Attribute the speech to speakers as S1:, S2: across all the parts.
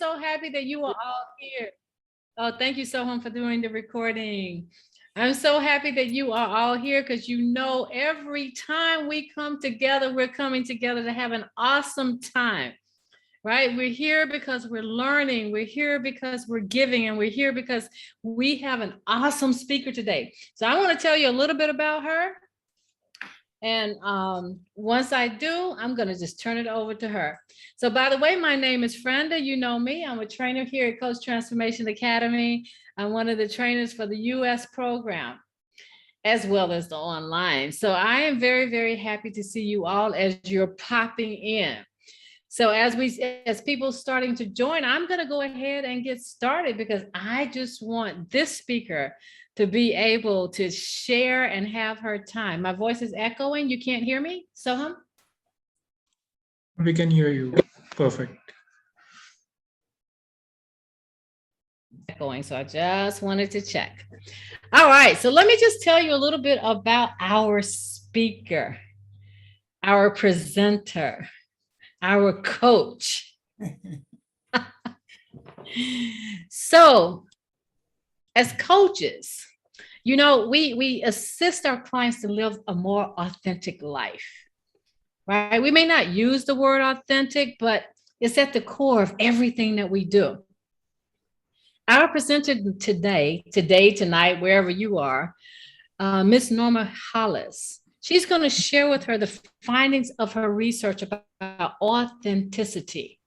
S1: so happy that you are all here. Oh, thank you so much for doing the recording. I'm so happy that you are all here because every time we come together, we're coming together to have an awesome time, right? We're here because we're learning. We're here because we're giving, and we're here because we have an awesome speaker today. So I want to tell you a little bit about her. And once I do, I'm going to just turn it over to her. So by the way, my name is Frenda. You know me. I'm a trainer here at Coach Transformation Academy. I'm one of the trainers for the US program, as well as the online. So I am very, very happy to see you all as you're popping in. So as people starting to join, I'm going to go ahead and get started because I just want this speaker to be able to share and have her time. My voice is echoing. You can't hear me, Soham?
S2: We can hear you. Perfect.
S1: Echoing, so I just wanted to check. All right, so let me just tell you a little bit about our speaker, our presenter, our coach. So, as coaches, we assist our clients to live a more authentic life, right? We may not use the word authentic, but it's at the core of everything that we do. Our presenter today, tonight, wherever you are, Miss Norma Hollis, she's going to share with her the findings of her research about authenticity.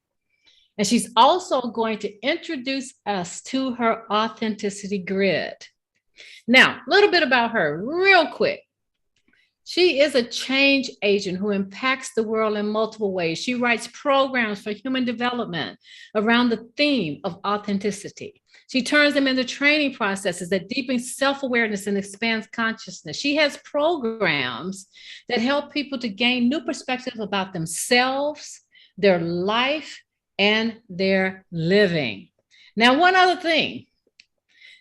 S1: And she's also going to introduce us to her authenticity grid. Now, a little bit about her real quick. She is a change agent who impacts the world in multiple ways. She writes programs for human development around the theme of authenticity. She turns them into training processes that deepen self-awareness and expands consciousness. She has programs that help people to gain new perspectives about themselves, their life, and their living. Now, one other thing.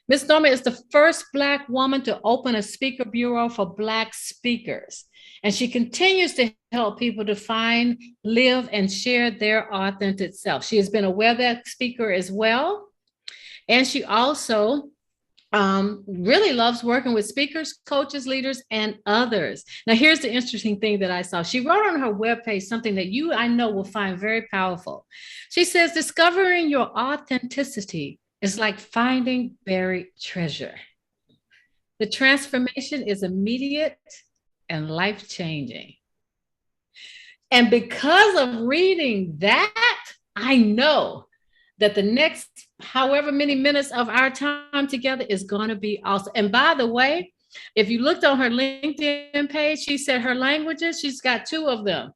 S1: Ms. Norma is the first Black woman to open a speaker bureau for Black speakers. And she continues to help people to find, live, and share their authentic self. She has been a WebEx speaker as well. And she also really loves working with speakers, coaches, leaders, and others. Now, here's the interesting thing that I saw. She wrote on her webpage something that I know will find very powerful. She says, discovering your authenticity is like finding buried treasure. The transformation is immediate and life-changing. And because of reading that, I know that the next however many minutes of our time together is going to be awesome. And by the way, if you looked on her LinkedIn page, she said her languages, she's got 2 of them.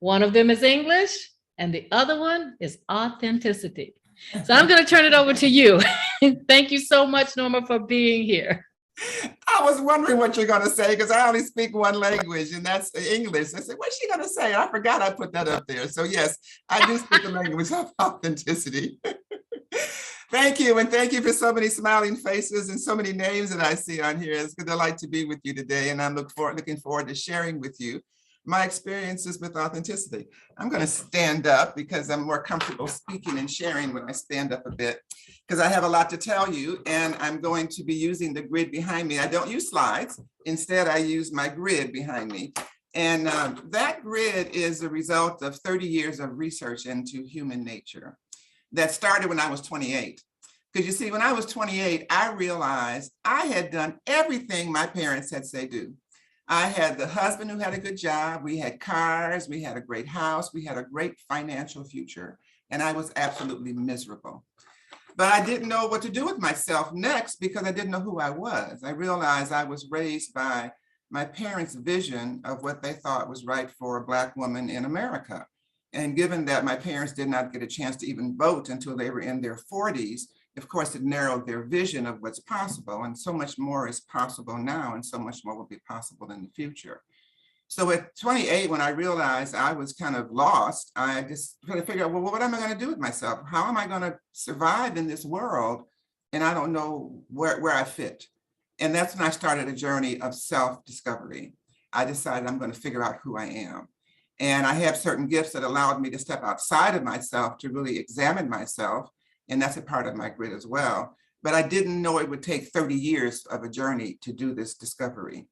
S1: One of them is English, and the other one is authenticity. So I'm going to turn it over to you. Thank you so much, Norma, for being here.
S3: I was wondering what you're going to say because I only speak one language, and that's English. I said, what's she going to say? I forgot I put that up there. So yes, I do speak the language of authenticity. Thank you. And thank you for so many smiling faces and so many names that I see on here. It's a delight to be with you today. And I'm looking forward to sharing with you my experiences with authenticity. I'm going to stand up because I'm more comfortable speaking and sharing when I stand up a bit, because I have a lot to tell you, and I'm going to be using the grid behind me. I don't use slides. Instead, I use my grid behind me. And that grid is a result of 30 years of research into human nature that started when I was 28. Because you see, when I was 28, I realized I had done everything my parents had said do. I had the husband who had a good job. We had cars. We had a great house. We had a great financial future. And I was absolutely miserable. But I didn't know what to do with myself next because I didn't know who I was. I realized I was raised by my parents' vision of what they thought was right for a Black woman in America. And given that my parents did not get a chance to even vote until they were in their 40s, of course, it narrowed their vision of what's possible, and so much more is possible now, and so much more will be possible in the future. So at 28, when I realized I was kind of lost, I just tried to figure out, well, what am I going to do with myself? How am I going to survive in this world? And I don't know where I fit. And that's when I started a journey of self-discovery. I decided I'm going to figure out who I am. And I have certain gifts that allowed me to step outside of myself to really examine myself. And that's a part of my grid as well. But I didn't know it would take 30 years of a journey to do this discovery.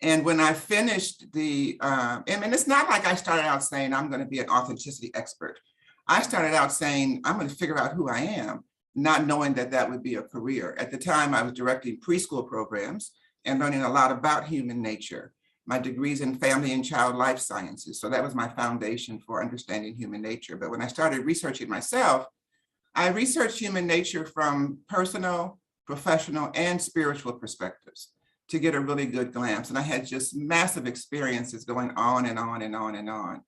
S3: And when I finished and it's not like I started out saying I'm going to be an authenticity expert. I started out saying I'm going to figure out who I am, not knowing that that would be a career. At the time, I was directing preschool programs and learning a lot about human nature. My degrees in family and child life sciences. So that was my foundation for understanding human nature. But when I started researching myself, I researched human nature from personal, professional, and spiritual perspectives to get a really good glance. And I had just massive experiences going on and on and on and on.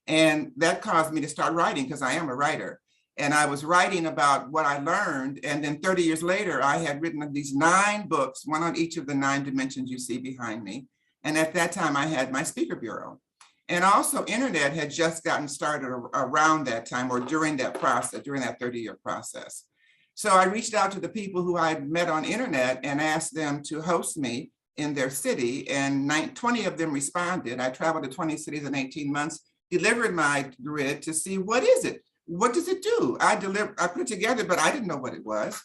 S3: And that caused me to start writing because I am a writer. And I was writing about what I learned. And then 30 years later, I had written these 9 books, one on each of the 9 dimensions you see behind me. And at that time, I had my speaker bureau. And also internet had just gotten started around that time or during that process, during that 30-year process. So I reached out to the people who I'd met on internet and asked them to host me in their city. And 20 of them responded. I traveled to 20 cities in 18 months, delivered my grid to see what is it? What does it do? I put it together, but I didn't know what it was.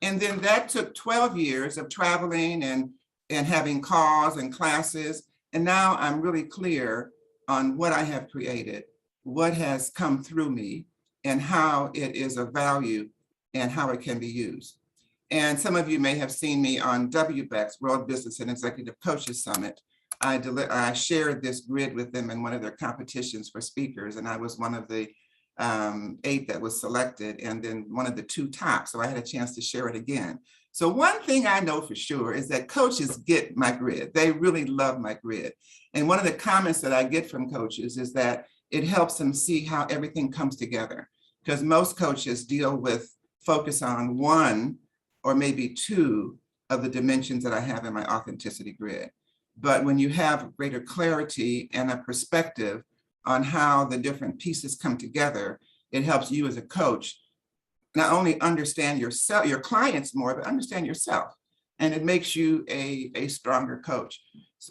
S3: And then that took 12 years of traveling and having calls and classes. And now I'm really clear on what I have created, what has come through me, and how it is of value and how it can be used. And some of you may have seen me on WBEX, World Business and Executive Coaches Summit. I shared this grid with them in one of their competitions for speakers, and I was one of the 8 that was selected, and then one of the 2 top. So I had a chance to share it again. So one thing I know for sure is that coaches get my grid. They really love my grid. And one of the comments that I get from coaches is that it helps them see how everything comes together. Because most coaches focus on 1 or maybe 2 of the dimensions that I have in my authenticity grid. But when you have greater clarity and a perspective on how the different pieces come together, it helps you as a coach not only understand yourself, your clients more, but understand yourself. And it makes you a stronger coach.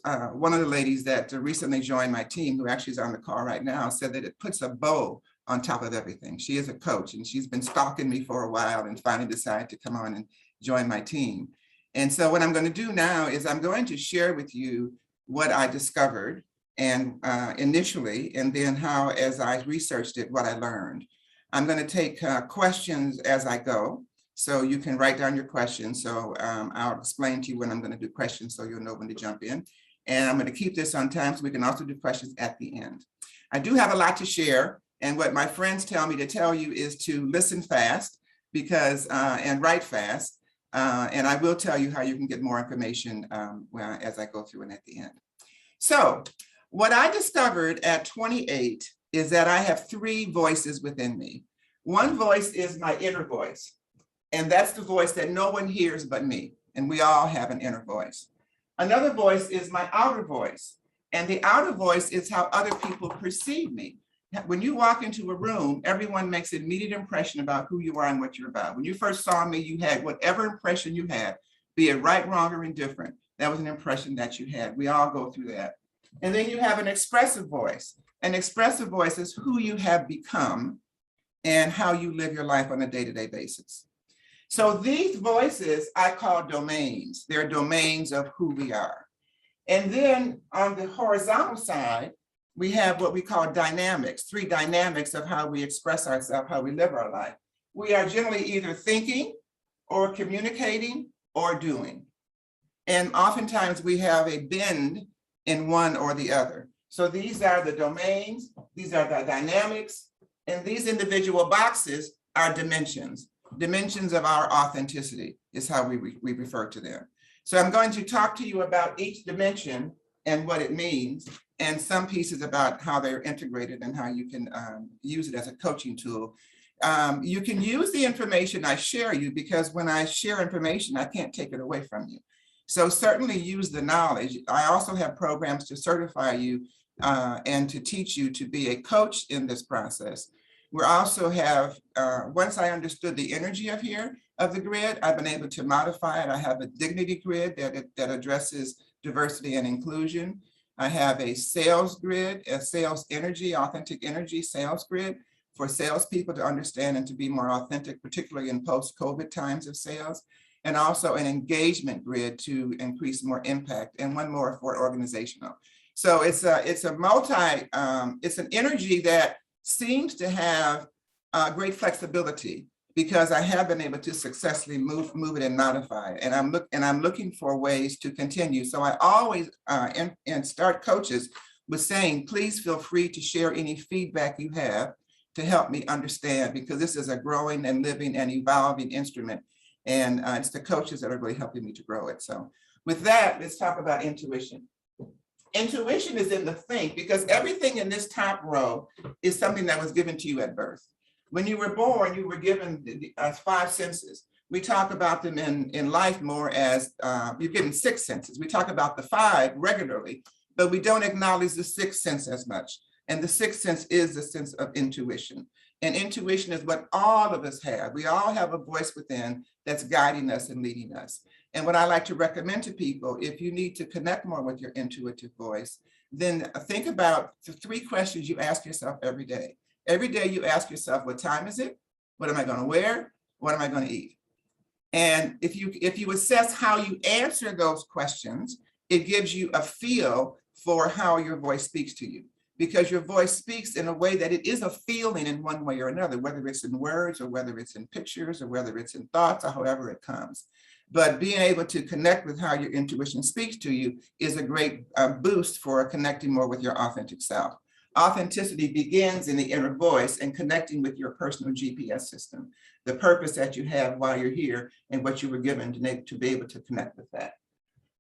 S3: One of the ladies that recently joined my team, who actually is on the call right now, said that it puts a bow on top of everything. She is a coach and she's been stalking me for a while and finally decided to come on and join my team. And so what I'm going to do now is I'm going to share with you what I discovered and initially, and then how, as I researched it, what I learned. I'm going to take questions as I go, so you can write down your questions. So I'll explain to you when I'm going to do questions so you'll know when to jump in. And I'm going to keep this on time so we can also do questions at the end. I do have a lot to share, and what my friends tell me to tell you is to listen fast because and write fast. And I will tell you how you can get more information as I go through and at the end. So what I discovered at 28 is that I have 3 voices within me. One voice is my inner voice, and that's the voice that no one hears but me, and we all have an inner voice. Another voice is my outer voice, and the outer voice is how other people perceive me. When you walk into a room, everyone makes an immediate impression about who you are and what you're about. When you first saw me, you had whatever impression you had, be it right, wrong, or indifferent. That was an impression that you had. We all go through that. And then you have an expressive voice. An expressive voice is who you have become and how you live your life on a day-to-day basis. So these voices I call domains. They're domains of who we are. And then on the horizontal side, we have what we call dynamics, 3 dynamics of how we express ourselves, how we live our life. We are generally either thinking or communicating or doing. And oftentimes we have a bend in one or the other. So these are the domains, these are the dynamics, and these individual boxes are dimensions. Dimensions of our authenticity is how we refer to them. So I'm going to talk to you about each dimension and what it means, and some pieces about how they're integrated and how you can use it as a coaching tool. You can use the information I share you, because when I share information, I can't take it away from you. So certainly use the knowledge. I also have programs to certify you and to teach you to be a coach in this process. We also have, once I understood the energy of the grid, I've been able to modify it. I have a dignity grid that addresses diversity and inclusion. I have a sales grid, a sales energy, authentic energy sales grid for salespeople to understand and to be more authentic, particularly in post-COVID times of sales, and also an engagement grid to increase more impact, and one more for organizational. So it's an energy that seems to have great flexibility, because I have been able to successfully move it and modify it. And I'm looking for ways to continue. So I always and start coaches with saying, please feel free to share any feedback you have to help me understand, because this is a growing and living and evolving instrument. And it's the coaches that are really helping me to grow it. So with that, let's talk about intuition. Intuition is in the think, because everything in this top row is something that was given to you at birth. When you were born, you were given the 5 senses. We talk about them in life more as you're given 6 senses. We talk about the 5 regularly, but we don't acknowledge the 6th sense as much. And the 6th sense is the sense of intuition. And intuition is what all of us have. We all have a voice within that's guiding us and leading us. And what I like to recommend to people, if you need to connect more with your intuitive voice, then think about the 3 questions you ask yourself every day. Every day you ask yourself, what time is it? What am I going to wear? What am I going to eat? And if you assess how you answer those questions, it gives you a feel for how your voice speaks to you, because your voice speaks in a way that it is a feeling in one way or another, whether it's in words or whether it's in pictures or whether it's in thoughts or however it comes. But being able to connect with how your intuition speaks to you is a great boost for connecting more with your authentic self. Authenticity begins in the inner voice and connecting with your personal GPS system, the purpose that you have while you're here and what you were given to be able to connect with that.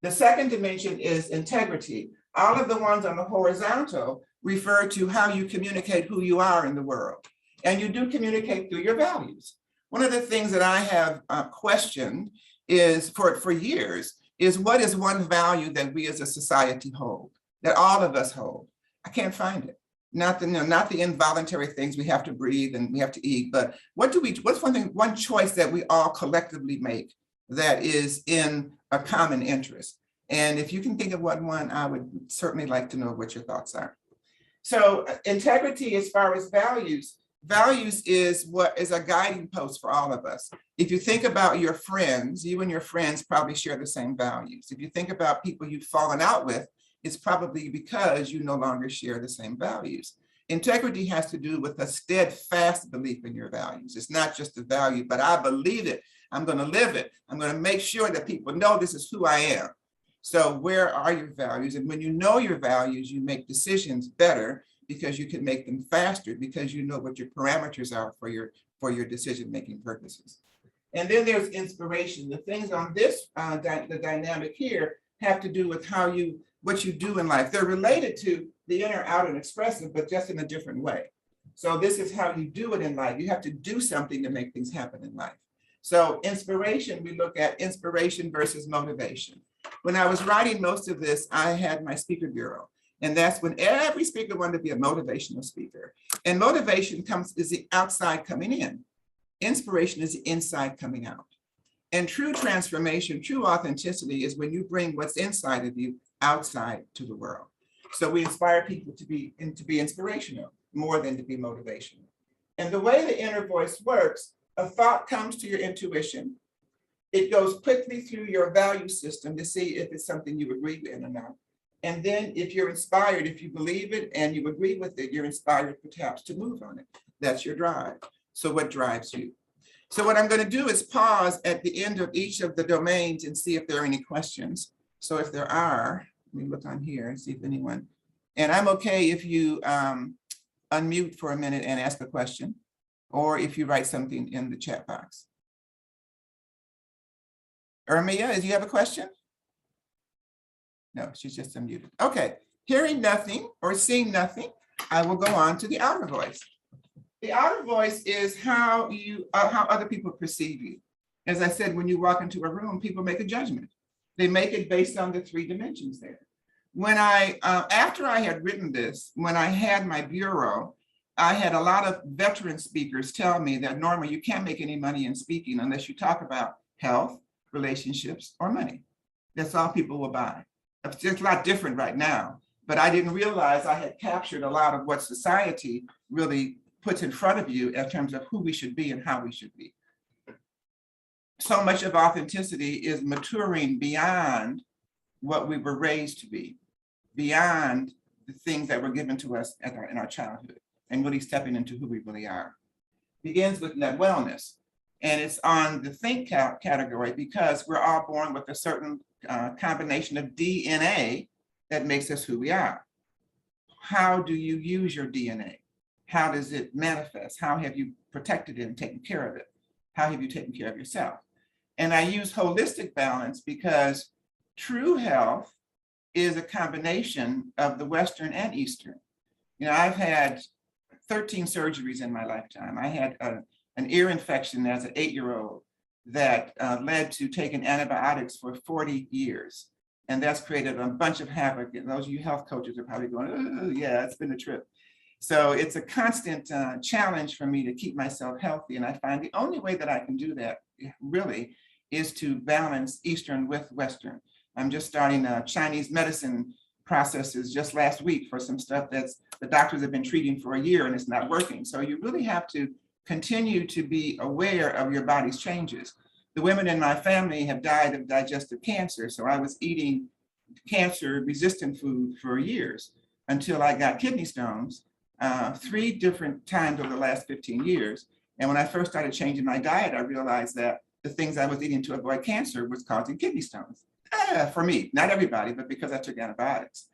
S3: The second dimension is integrity. All of the ones on the horizontal refer to how you communicate who you are in the world. And you do communicate through your values. One of the things that I have questioned is for years is, what is one value that we as a society hold, that all of us hold? I can't find it. Not the involuntary things we have to breathe and we have to eat, but what's one choice that we all collectively make that is in a common interest? And if you can think of one, I would certainly like to know what your thoughts are. So integrity, as far as values is what is a guiding post for all of us. If you think about your friends, you and your friends probably share the same values. If you think about people you've fallen out with, it's probably because you no longer share the same values. Integrity has to do with a steadfast belief in your values. It's not just a value, but I believe it. I'm going to live it. I'm going to make sure that people know this is who I am. So where are your values? And when you know your values, you make decisions better, because you can make them faster, because you know what your parameters are for your decision-making purposes. And then there's inspiration. The things on this, the dynamic here, have to do with what you do in life. They're related to the inner, outer, and expressive, but just in a different way. So this is how you do it in life. You have to do something to make things happen in life. So inspiration, we look at inspiration versus motivation. When I was writing most of this, I had my speaker bureau. And that's when every speaker wanted to be a motivational speaker. And motivation is the outside coming in. Inspiration is the inside coming out. And true transformation, true authenticity is when you bring what's inside of you outside to the world. So we inspire people to be inspirational more than to be motivational. And the way the inner voice works, a thought comes to your intuition. It goes quickly through your value system to see if it's something you agree with or not. And then if you're inspired, if you believe it and you agree with it, you're inspired perhaps to move on it. That's your drive. So what drives you? So what I'm going to do is pause at the end of each of the domains and see if there are any questions. So if there are, let me look on here and see if anyone, and I'm okay if you unmute for a minute and ask a question, or if you write something in the chat box. Ermia, do you have a question? No, she's just unmuted. Okay, hearing nothing or seeing nothing, I will go on to the outer voice. The outer voice is how other people perceive you. As I said, when you walk into a room, people make a judgment. They make it based on the 3 dimensions there. When after I had written this, when I had my bureau, I had a lot of veteran speakers tell me that, Norma, you can't make any money in speaking unless you talk about health, relationships, or money. That's all people will buy. It's just a lot different right now, but I didn't realize I had captured a lot of what society really puts in front of you in terms of who we should be and how we should be. So much of authenticity is maturing beyond what we were raised to be, beyond the things that were given to us in our childhood, and really stepping into who we really are. Begins with net wellness, and it's on the think category because we're all born with a certain combination of DNA that makes us who we are. How do you use your DNA? How does it manifest? How have you protected it and taken care of it? How have you taken care of yourself? And I use holistic balance because true health is a combination of the Western and Eastern. You know, I've had 13 surgeries in my lifetime. I had an ear infection as an 8-year-old that led to taking antibiotics for 40 years. And that's created a bunch of havoc. And those of you health coaches are probably going, oh, yeah, it's been a trip. So it's a constant challenge for me to keep myself healthy. And I find the only way that I can do that really is to balance Eastern with Western. I'm just starting Chinese medicine processes just last week for some stuff that's the doctors have been treating for a year and it's not working. So you really have to continue to be aware of your body's changes. The women in my family have died of digestive cancer. So I was eating cancer resistant food for years until I got kidney stones 3 different times over the last 15 years. And when I first started changing my diet, I realized that the things I was eating to avoid cancer was causing kidney stones. For me, not everybody, but because I took antibiotics.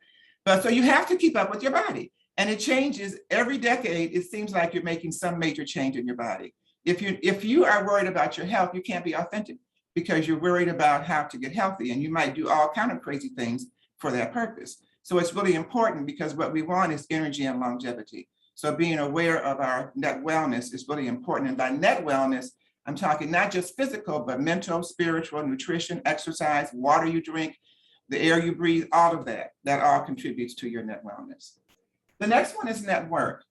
S3: But so you have to keep up with your body. And it changes every decade. It seems like you're making some major change in your body. If you are worried about your health, you can't be authentic because you're worried about how to get healthy. And you might do all kind of crazy things for that purpose. So it's really important because what we want is energy and longevity. So being aware of our net wellness is really important. And by net wellness, I'm talking not just physical, but mental, spiritual, nutrition, exercise, water you drink, the air you breathe, all of that. That all contributes to your net wellness. The next one is network.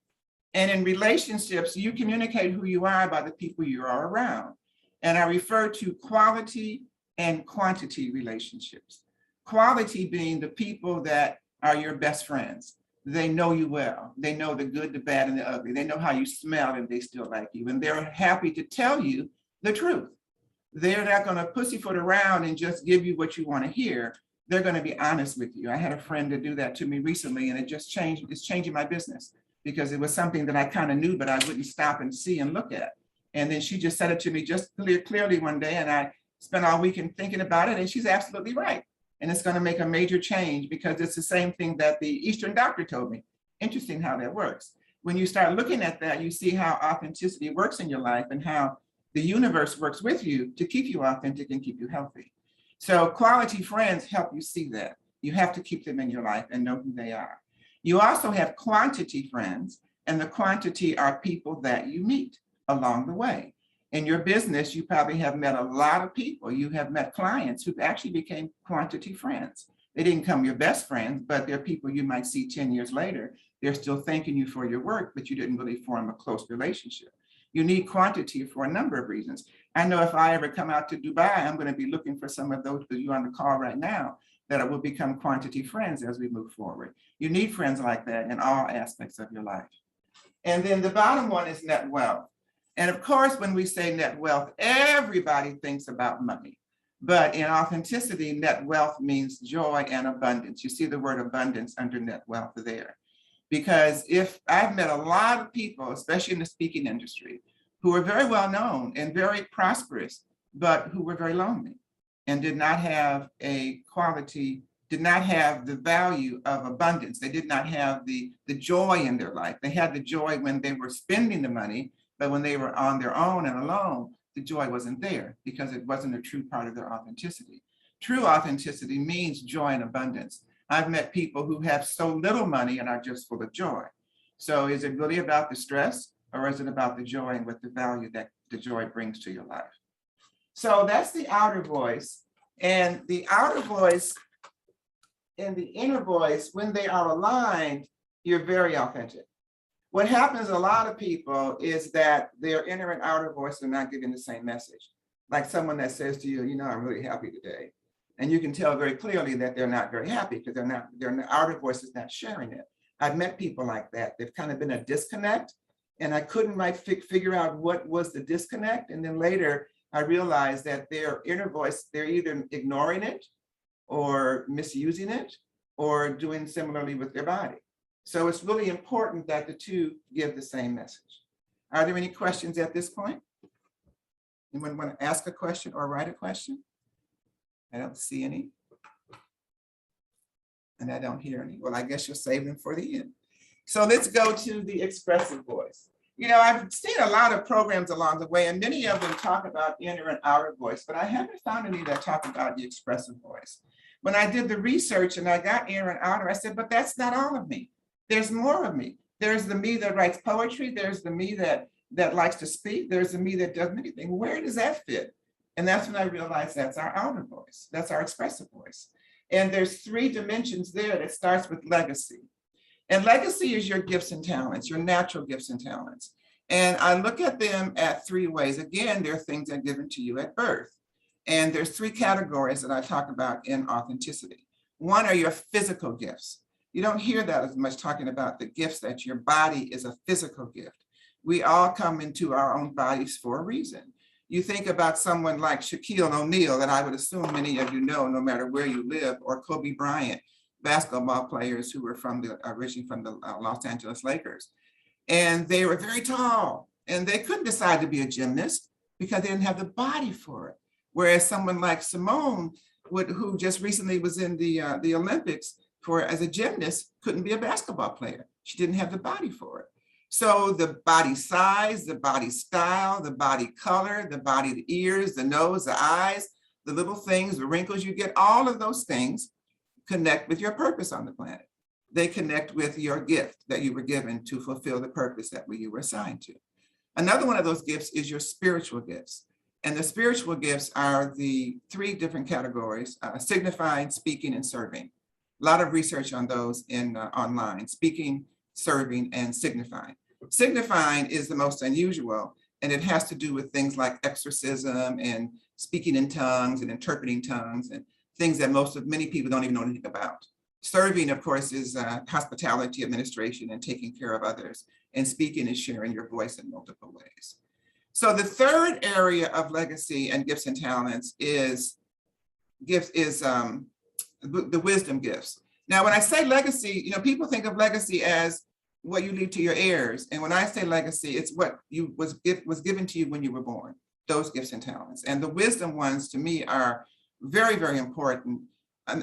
S3: And in relationships, you communicate who you are by the people you are around. And I refer to quality and quantity relationships. Quality being the people that are your best friends. They know you well. They know the good, the bad, and the ugly. They know how you smell and they still like you. And they're happy to tell you the truth. They're not going to pussyfoot around and just give you what you want to hear. They're going to be honest with you. I had a friend to do that to me recently, and it just changed. It's changing my business because it was something that I kind of knew, but I wouldn't stop and see and look at. And then she just said it to me just clearly one day, and I spent all weekend thinking about it, and she's absolutely right. And it's going to make a major change because it's the same thing that the Eastern doctor told me. Interesting how that works. When you start looking at that, you see how authenticity works in your life and how the universe works with you to keep you authentic and keep you healthy. So quality friends help you see that. You have to keep them in your life and know who they are. You also have quantity friends, and the quantity are people that you meet along the way. In your business, you probably have met a lot of people. You have met clients who actually became quantity friends. They didn't become your best friends, but they're people you might see 10 years later. They're still thanking you for your work, but you didn't really form a close relationship. You need quantity for a number of reasons. I know if I ever come out to Dubai, I'm going to be looking for some of those of you on the call right now that will become quantity friends as we move forward. You need friends like that in all aspects of your life. And then the bottom one is net wealth. And of course, when we say net wealth, everybody thinks about money. But in authenticity, net wealth means joy and abundance. You see the word abundance under net wealth there. Because if I've met a lot of people, especially in the speaking industry, who are very well known and very prosperous, but who were very lonely and did not have a quality, did not have the value of abundance. They did not have the joy in their life. They had the joy when they were spending the money, but when they were on their own and alone, the joy wasn't there because it wasn't a true part of their authenticity. True authenticity means joy and abundance. I've met people who have so little money and are just full of joy. So is it really about the stress, or is it about the joy and what the value that the joy brings to your life? So that's the outer voice. And the outer voice and the inner voice, when they are aligned, you're very authentic. What happens to a lot of people is that their inner and outer voice are not giving the same message. Like someone that says to you, you know, I'm really happy today. And you can tell very clearly that they're not very happy because their outer voice is not sharing it. I've met people like that. They've kind of been a disconnect, and I couldn't figure out what was the disconnect. And then later I realized that their inner voice, they're either ignoring it or misusing it or doing similarly with their body. So it's really important that the two give the same message. Are there any questions at this point? Anyone want to ask a question or write a question? I don't see any. And I don't hear any. Well, I guess you'll save them for the end. So let's go to the expressive voice. You know, I've seen a lot of programs along the way, and many of them talk about inner and outer voice, but I haven't found any that talk about the expressive voice. When I did the research and I got inner and outer, I said, but that's not all of me. There's more of me. There's the me that writes poetry. There's the me that likes to speak. There's the me that does anything. Where does that fit? And that's when I realized that's our outer voice. That's our expressive voice. And there's 3 dimensions there that starts with legacy. And legacy is your gifts and talents, your natural gifts and talents. And I look at them at 3 ways. Again, there are things that are given to you at birth. And there's 3 categories that I talk about in authenticity. One are your physical gifts. You don't hear that as much talking about the gifts that your body is a physical gift. We all come into our own bodies for a reason. You think about someone like Shaquille O'Neal, that I would assume many of you know, no matter where you live, or Kobe Bryant, basketball players who were originally from the Los Angeles Lakers. And they were very tall, and they couldn't decide to be a gymnast because they didn't have the body for it. Whereas someone like Simone, who just recently was in the Olympics as a gymnast, couldn't be a basketball player. She didn't have the body for it. So the body size, the body style, the body color, the body, the ears, the nose, the eyes, the little things, the wrinkles you get, all of those things connect with your purpose on the planet. They connect with your gift that you were given to fulfill the purpose that you were assigned to. Another one of those gifts is your spiritual gifts. And the spiritual gifts are the 3 different categories: signifying, speaking, and serving. A lot of research on those online: speaking, serving, and signifying. Signifying is the most unusual, and it has to do with things like exorcism and speaking in tongues and interpreting tongues and things that many people don't even know anything about. Serving, of course, is hospitality, administration, and taking care of others. And speaking is sharing your voice in multiple ways. So the 3rd area of legacy and gifts and talents is the wisdom gifts. Now, when I say legacy, people think of legacy as what you leave to your heirs. And when I say legacy, it's what was given to you when you were born, those gifts and talents. And the wisdom ones, to me, are very, very important. And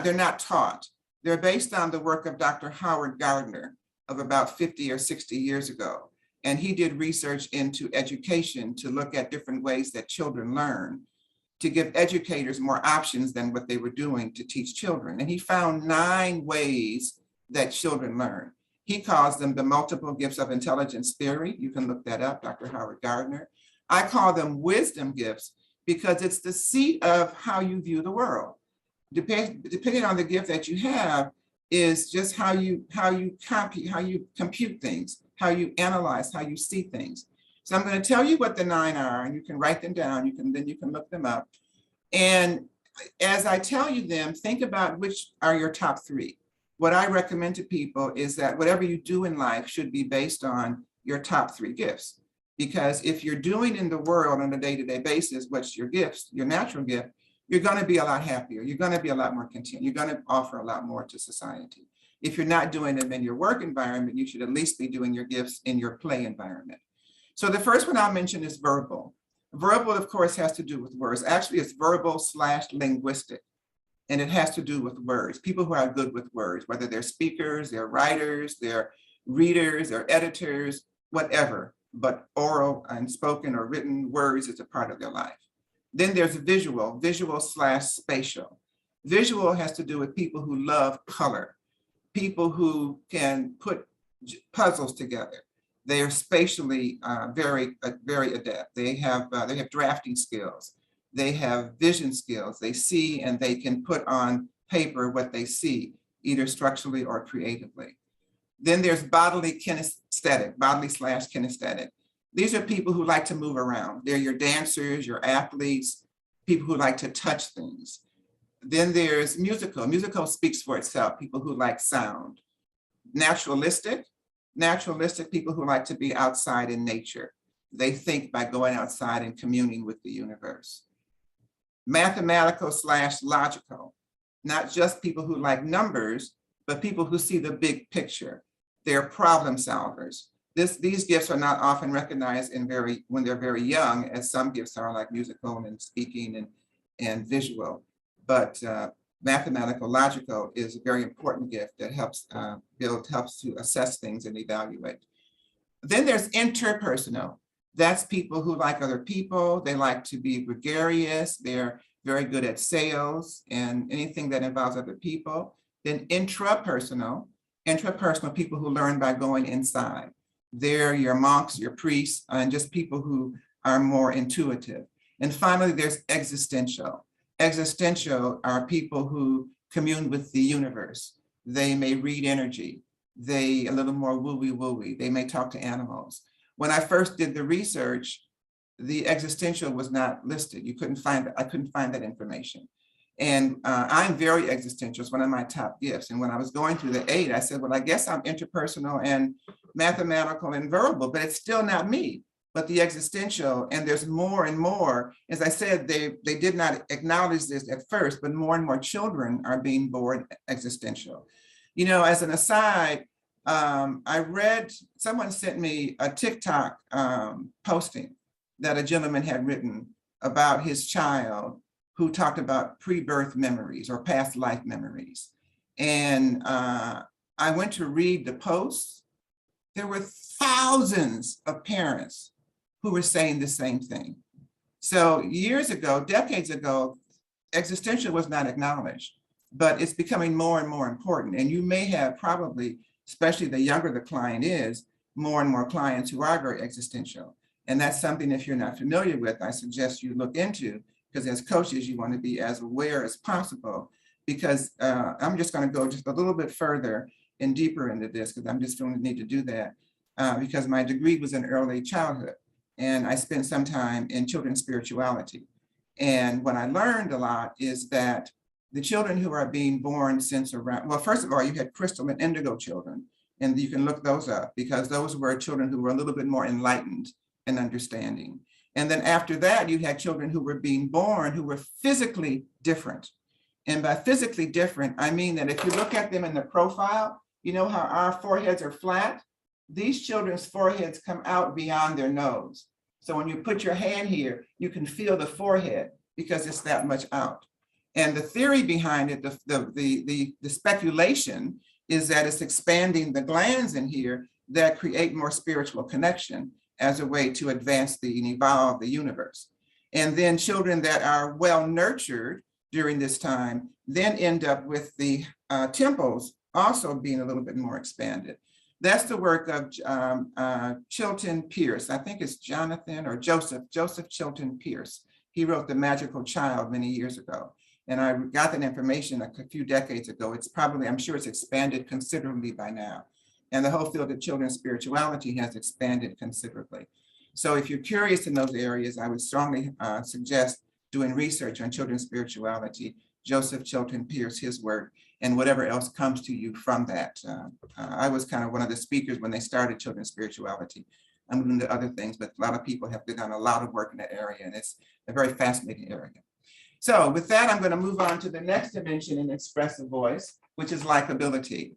S3: they're not taught. They're based on the work of Dr. Howard Gardner of about 50 or 60 years ago. And he did research into education to look at different ways that children learn, to give educators more options than what they were doing to teach children. And he found 9 ways that children learn. He calls them the multiple gifts of intelligence theory. You can look that up, Dr. Howard Gardner. I call them wisdom gifts because it's the seat of how you view the world. Depending on the gift that you have is just how you compute things, how you analyze, how you see things. So I'm going to tell you what the 9 are, and you can write them down. Then you can look them up. And as I tell you them, think about which are your top 3. What I recommend to people is that whatever you do in life should be based on your top 3 gifts. Because if you're doing in the world on a day-to-day basis, what's your gifts, your natural gift, you're going to be a lot happier. You're going to be a lot more content. You're going to offer a lot more to society. If you're not doing them in your work environment, you should at least be doing your gifts in your play environment. So the first one I'll mention is verbal. Verbal, of course, has to do with words. Actually, it's verbal/linguistic, and it has to do with words. People who are good with words, whether they're speakers, they're writers, they're readers, they're editors, whatever, but oral and spoken or written words is a part of their life. Then there's visual/spatial. Visual has to do with people who love color, people who can put puzzles together. They are spatially very adept. They have drafting skills. They have vision skills. They see and they can put on paper what they see, either structurally or creatively. Then there's bodily kinesthetic, bodily/kinesthetic. These are people who like to move around. They're your dancers, your athletes, people who like to touch things. Then there's musical. Musical speaks for itself, people who like sound. Naturalistic people who like to be outside in nature. They think by going outside and communing with the universe. Mathematical / logical, not just people who like numbers, but people who see the big picture. They're problem solvers. These gifts are not often recognized when they're very young, as some gifts are, like musical and speaking and visual. But mathematical logical is a very important gift that helps to assess things and evaluate. Then there's interpersonal. That's people who like other people. They like to be gregarious. They're very good at sales and anything that involves other people. Then intrapersonal people who learn by going inside. They're your monks, your priests, and just people who are more intuitive. And finally, there's existential. Existential are people who commune with the universe. They may read energy. They a little more wooey. They may talk to animals. When I first did the research, the existential was not listed. I couldn't find that information. And I'm very existential. It's one of my top gifts. And when I was going through the 8, I said, well, I guess I'm interpersonal and mathematical and verbal, but it's still not me. But the existential, and there's more and more. As I said, they did not acknowledge this at first, but more and more children are being born existential. You know, as an aside, someone sent me a TikTok posting that a gentleman had written about his child who talked about pre-birth memories or past life memories. And I went to read the posts. There were thousands of parents who were saying the same thing. So years ago, decades ago, existential was not acknowledged, but it's becoming more and more important. And you may have probably, especially the younger the client is, more and more clients who are very existential. And that's something, if you're not familiar with, I suggest you look into, because as coaches, you want to be as aware as possible, because I'm just going to go just a little bit further and deeper into this, because I'm just going to need to do that, because my degree was in early childhood, and I spent some time in children's spirituality. And what I learned a lot is that the children who are being born since around, well, first of all, you had crystal and indigo children, and you can look those up, because those were children who were a little bit more enlightened and understanding. And then after that, you had children who were being born who were physically different. And by physically different, I mean that if you look at them in the profile, you know how our foreheads are flat? These children's foreheads come out beyond their nose. So when you put your hand here, you can feel the forehead because it's that much out. And the theory behind it, the speculation is that it's expanding the glands in here that create more spiritual connection as a way to advance and evolve the universe. And then children that are well nurtured during this time then end up with the temples also being a little bit more expanded. That's the work of Chilton Pierce. I think it's Jonathan or Joseph Chilton Pierce. He wrote The Magical Child many years ago. And I got that information a few decades ago. It's probably, I'm sure it's expanded considerably by now. And the whole field of children's spirituality has expanded considerably. So if you're curious in those areas, I would strongly suggest doing research on children's spirituality, Joseph Chilton Pierce, his work, and whatever else comes to you from that. I was kind of one of the speakers when they started children's spirituality. I'm doing the other things, but a lot of people have done a lot of work in that area, and it's a very fascinating area. So with that, I'm going to move on to the next dimension in expressive voice, which is likability.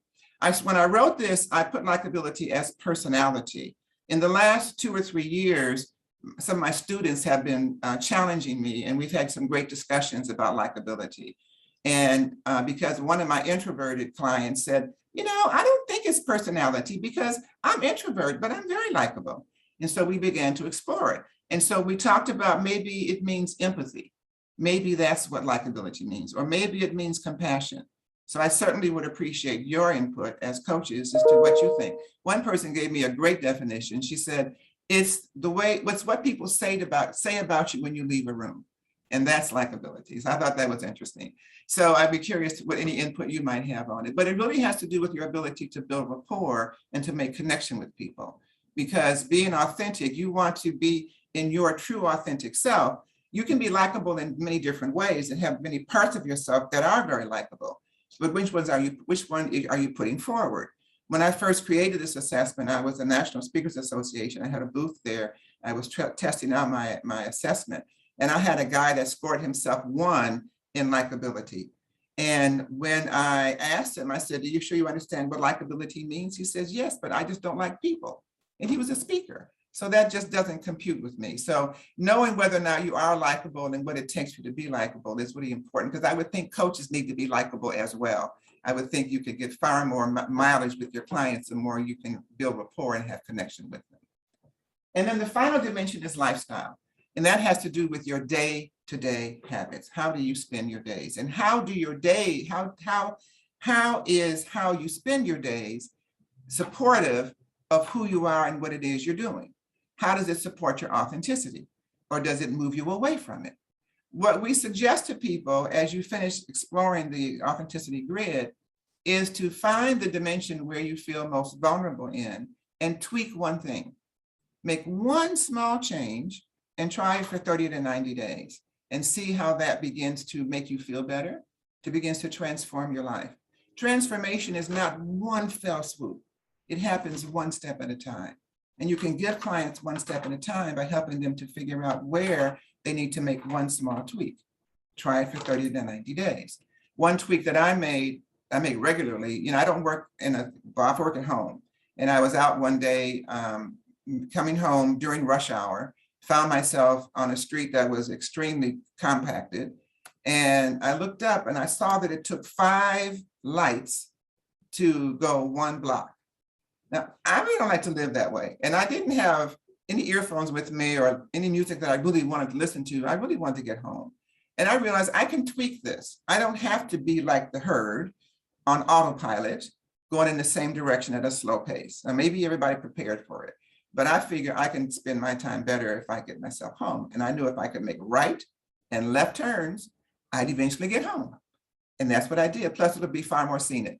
S3: When I wrote this, I put likability as personality. In the last 2 or 3 years, some of my students have been challenging me, and we've had some great discussions about likability. And because one of my introverted clients said, you know, I don't think it's personality because I'm introvert, but I'm very likable. And so we began to explore it. And so we talked about maybe it means empathy. Maybe that's what likability means, or maybe it means compassion. So I certainly would appreciate your input as coaches as to what you think. One person gave me a great definition. She said, it's what people say about you when you leave a room. And that's likability. So I thought that was interesting. So I'd be curious what any input you might have on it. But it really has to do with your ability to build rapport and to make connection with people. Because being authentic, you want to be in your true authentic self. You can be likable in many different ways and have many parts of yourself that are very likable. But which one are you putting forward? When I first created this assessment, I was the National Speakers Association. I had a booth there. I was testing out my assessment. And I had a guy that scored himself 1 in likability. And when I asked him, I said, "Are you sure you understand what likability means?" He says, "Yes, but I just don't like people." And he was a speaker. So that just doesn't compute with me. So knowing whether or not you are likable and what it takes for you to be likable is really important, because I would think coaches need to be likable as well. I would think you could get far more mileage with your clients the more you can build rapport and have connection with them. And then the final dimension is lifestyle. And that has to do with your day-to-day habits. How do you spend your days? And how do your day, how is how you spend your days supportive of who you are and what it is you're doing? How does it support your authenticity? Or does it move you away from it? What we suggest to people as you finish exploring the authenticity grid is to find the dimension where you feel most vulnerable in and tweak one thing. Make one small change and try it for 30 to 90 days and see how that begins to make you feel better, begins to transform your life. Transformation is not one fell swoop. It happens one step at a time. And you can give clients one step at a time by helping them to figure out where they need to make one small tweak. Try it for 30 to 90 days. One tweak that I make regularly, I don't work I work at home. And I was out one day coming home during rush hour, found myself on a street that was extremely compacted. And I looked up and I saw that it took 5 lights to go 1 block. Now, I really don't like to live that way. And I didn't have any earphones with me or any music that I really wanted to listen to. I really wanted to get home. And I realized I can tweak this. I don't have to be like the herd on autopilot, going in the same direction at a slow pace. Now, maybe everybody prepared for it, but I figure I can spend my time better if I get myself home. And I knew if I could make right and left turns, I'd eventually get home. And that's what I did. Plus, it'll be far more scenic.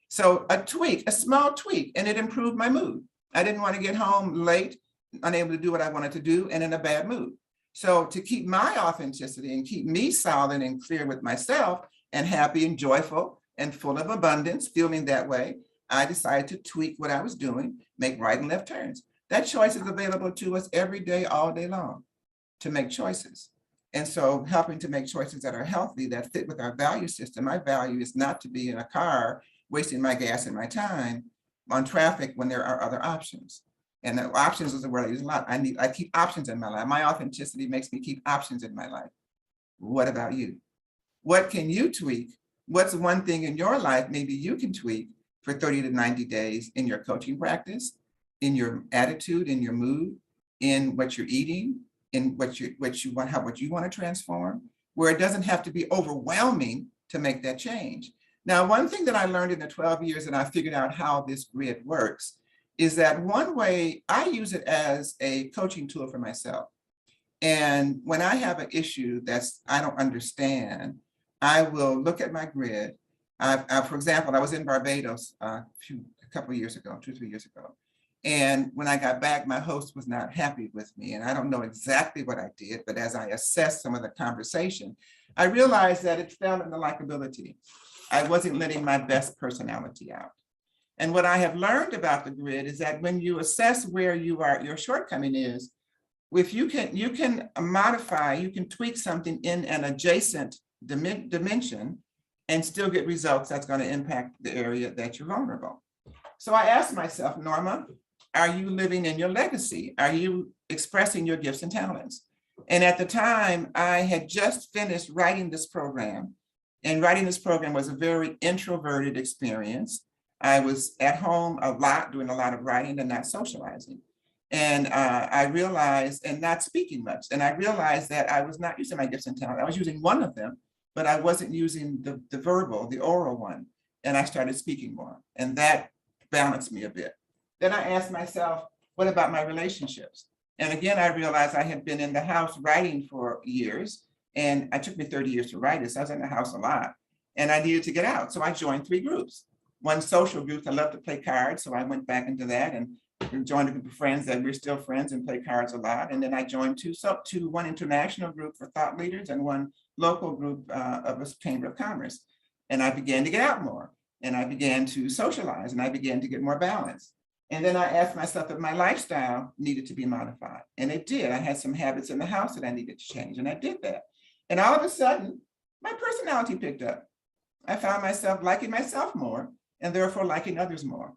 S3: So a small tweak, and it improved my mood. I didn't want to get home late, unable to do what I wanted to do, and in a bad mood. So to keep my authenticity and keep me solid and clear with myself and happy and joyful and full of abundance, feeling that way, I decided to tweak what I was doing, make right and left turns. That choice is available to us every day, all day long, to make choices. And so helping to make choices that are healthy, that fit with our value system. My value is not to be in a car wasting my gas and my time on traffic when there are other options. And the options is the word I use a lot. I keep options in my life. My authenticity makes me keep options in my life. What about you? What can you tweak? What's one thing in your life maybe you can tweak for 30 to 90 days in your coaching practice, in your attitude, in your mood, in what you're eating, in what you want to transform, where it doesn't have to be overwhelming to make that change. Now, one thing that I learned in the 12 years and I figured out how this grid works is that one way I use it as a coaching tool for myself. And when I have an issue I don't understand, I will look at my grid. For example, I was in Barbados a couple of years ago, 2-3 years ago. And when I got back, my host was not happy with me. And I don't know exactly what I did, but as I assessed some of the conversation, I realized that it fell into likability. I wasn't letting my best personality out. And what I have learned about the grid is that when you assess where your shortcoming is, if you can modify, you can tweak something in an adjacent dimension and still get results that's going to impact the area that you're vulnerable. So I asked myself, Norma, are you living in your legacy? Are you expressing your gifts and talents? And at the time, I had just finished writing this program. And writing this program was a very introverted experience. I was at home a lot, doing a lot of writing and not socializing. And I realized, and not speaking much. And I realized that I was not using my gifts and talents. I was using one of them, but I wasn't using the verbal, the oral one. And I started speaking more. And that balanced me a bit. Then I asked myself, what about my relationships? And again, I realized I had been in the house writing for years. And it took me 30 years to write it. So I was in the house a lot. And I needed to get out. So I joined 3 groups. One social group, I love to play cards. So I went back into that. And joined a group of friends that we're still friends and play cards a lot. And then I joined one international group for thought leaders and one local group of a Chamber of Commerce. And I began to get out more, and I began to socialize, and I began to get more balance. And then I asked myself if my lifestyle needed to be modified. And it did. I had some habits in the house that I needed to change, and I did that. And all of a sudden, my personality picked up. I found myself liking myself more, and therefore liking others more.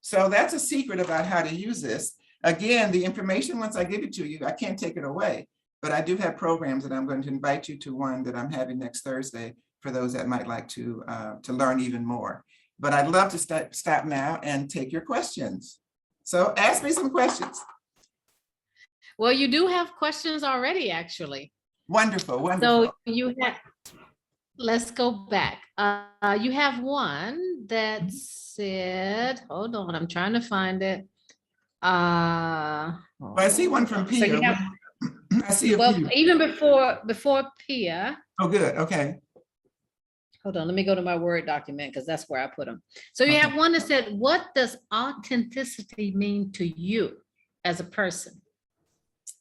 S3: So that's a secret about how to use this. Again, the information, once I give it to you, I can't take it away. But I do have programs that I'm going to invite you to, one that I'm having next Thursday for those that might like to learn even more. But I'd love to stop now and take your questions. So ask me some questions.
S1: Well, you do have questions already, actually.
S3: Wonderful, wonderful.
S1: So you have, let's go back. You have one that said, hold on, I'm trying to find it.
S3: Well, I see one from
S1: So
S3: Pia.
S1: you have,
S3: I see a
S1: well,
S3: few.
S1: even before Pia.
S3: Oh, good. Okay.
S1: Hold on, let me go to my Word document because that's where I put them. So you
S3: Okay.
S1: have one that said, what does authenticity mean to you as a person?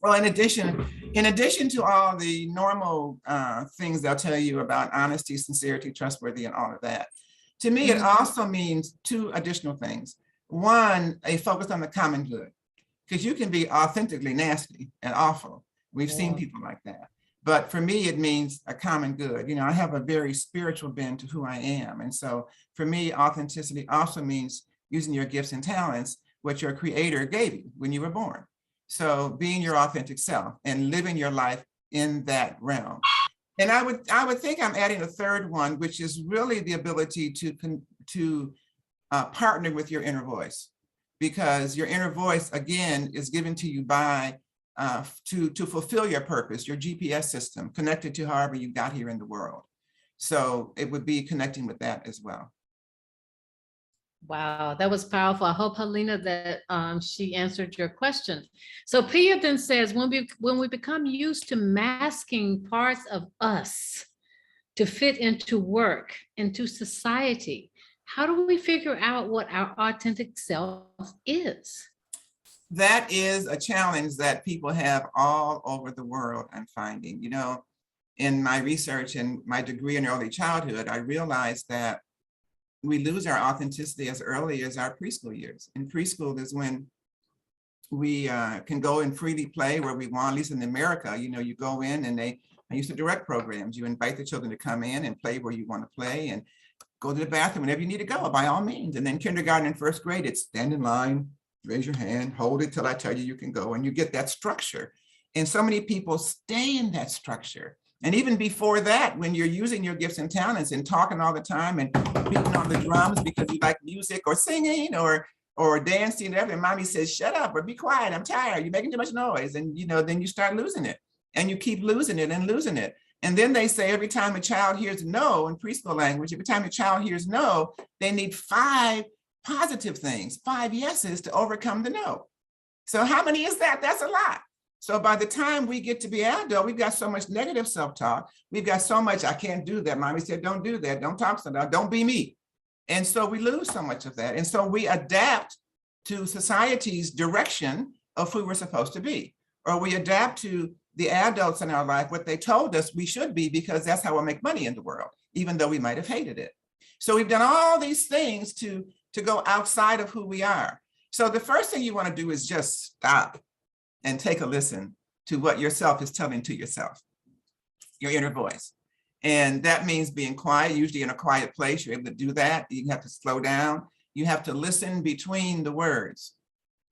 S3: Well, in addition to all the normal things they'll tell you about honesty, sincerity, trustworthy, and all of that, to me, it also means two additional things. One, a focus on the common good, because you can be authentically nasty and awful. We've seen people like that. But for me, it means a common good. You know, I have a very spiritual bent to who I am. And so for me, authenticity also means using your gifts and talents, what your creator gave you when you were born. So being your authentic self and living your life in that realm. And I would think I'm adding a third one, which is really the ability to partner with your inner voice, because your inner voice, again, is given to you by to fulfill your purpose, your GPS system, connected to however you got here in the world. So it would be connecting with that as well.
S1: Wow, that was powerful. I hope, Helena, that she answered your question. So Pia then says, when we become used to masking parts of us to fit into work, into society, how do we figure out what our authentic self is?
S3: That is a challenge that people have all over the world, I'm finding. You know, in my research and my degree in early childhood, I realized that we lose our authenticity as early as our preschool years. In preschool is when we can go and freely play where we want, at least in America. You know, you go in and I used to direct programs. You invite the children to come in and play where you want to play and go to the bathroom whenever you need to go, by all means. And then kindergarten and first grade, it's stand in line, raise your hand, hold it till I tell you you can go, and you get that structure. And so many people stay in that structure. And even before that, when you're using your gifts and talents and talking all the time and beating on the drums because you like music or singing or dancing and everything, mommy says, shut up or be quiet, I'm tired, you're making too much noise. And you know, then you start losing it, and you keep losing it and losing it. And then they say every time a child hears no, in preschool language, every time a child hears no, they need 5 positive things, 5 yeses to overcome the no. So how many is that? That's a lot. So by the time we get to be adult, we've got so much negative self-talk. We've got so much, I can't do that. Mommy said, don't do that. Don't talk so loud. Don't be me. And so we lose so much of that. And so we adapt to society's direction of who we're supposed to be, or we adapt to the adults in our life, what they told us we should be, because that's how we'll make money in the world, even though we might have hated it. So we've done all these things to go outside of who we are. So the first thing you want to do is just stop and take a listen to what yourself is telling to yourself, your inner voice. And that means being quiet, usually in a quiet place. You're able to do that. You have to slow down. You have to listen between the words,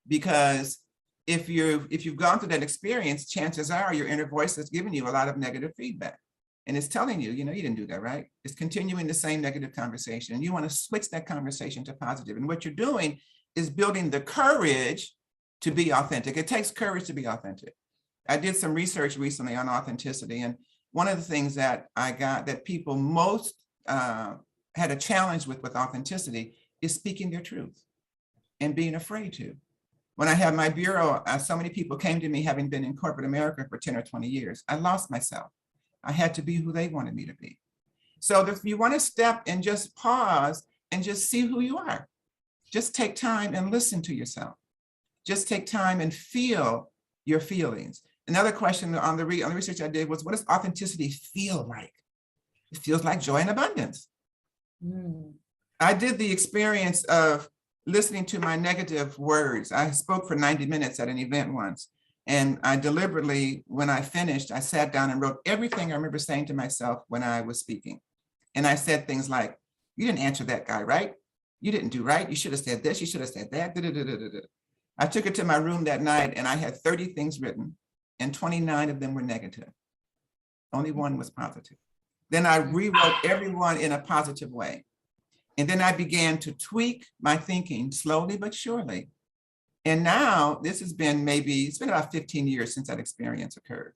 S3: because if you've gone through that experience, chances are your inner voice is giving you a lot of negative feedback. And it's telling you, you know, you didn't do that right. It's continuing the same negative conversation. And you want to switch that conversation to positive. And what you're doing is building the courage to be authentic. It takes courage to be authentic. I did some research recently on authenticity. And one of the things that I got that people most had a challenge with authenticity is speaking their truth and being afraid to. When I had my bureau, so many people came to me having been in corporate America for 10 or 20 years. I lost myself. I had to be who they wanted me to be. So if you want to step and just pause and just see who you are, just take time and listen to yourself. Just take time and feel your feelings. Another question on the research I did was, what does authenticity feel like? It feels like joy and abundance. I did the experience of listening to my negative words. I spoke for 90 minutes at an event once. And I deliberately, when I finished, I sat down and wrote everything I remember saying to myself when I was speaking. And I said things like, you didn't answer that guy right. You didn't do right. You should have said this. You should have said that. I took it to my room that night and I had 30 things written and 29 of them were negative. Only one was positive. Then I rewrote everyone in a positive way. And then I began to tweak my thinking slowly but surely. And now this has been it's been about 15 years since that experience occurred.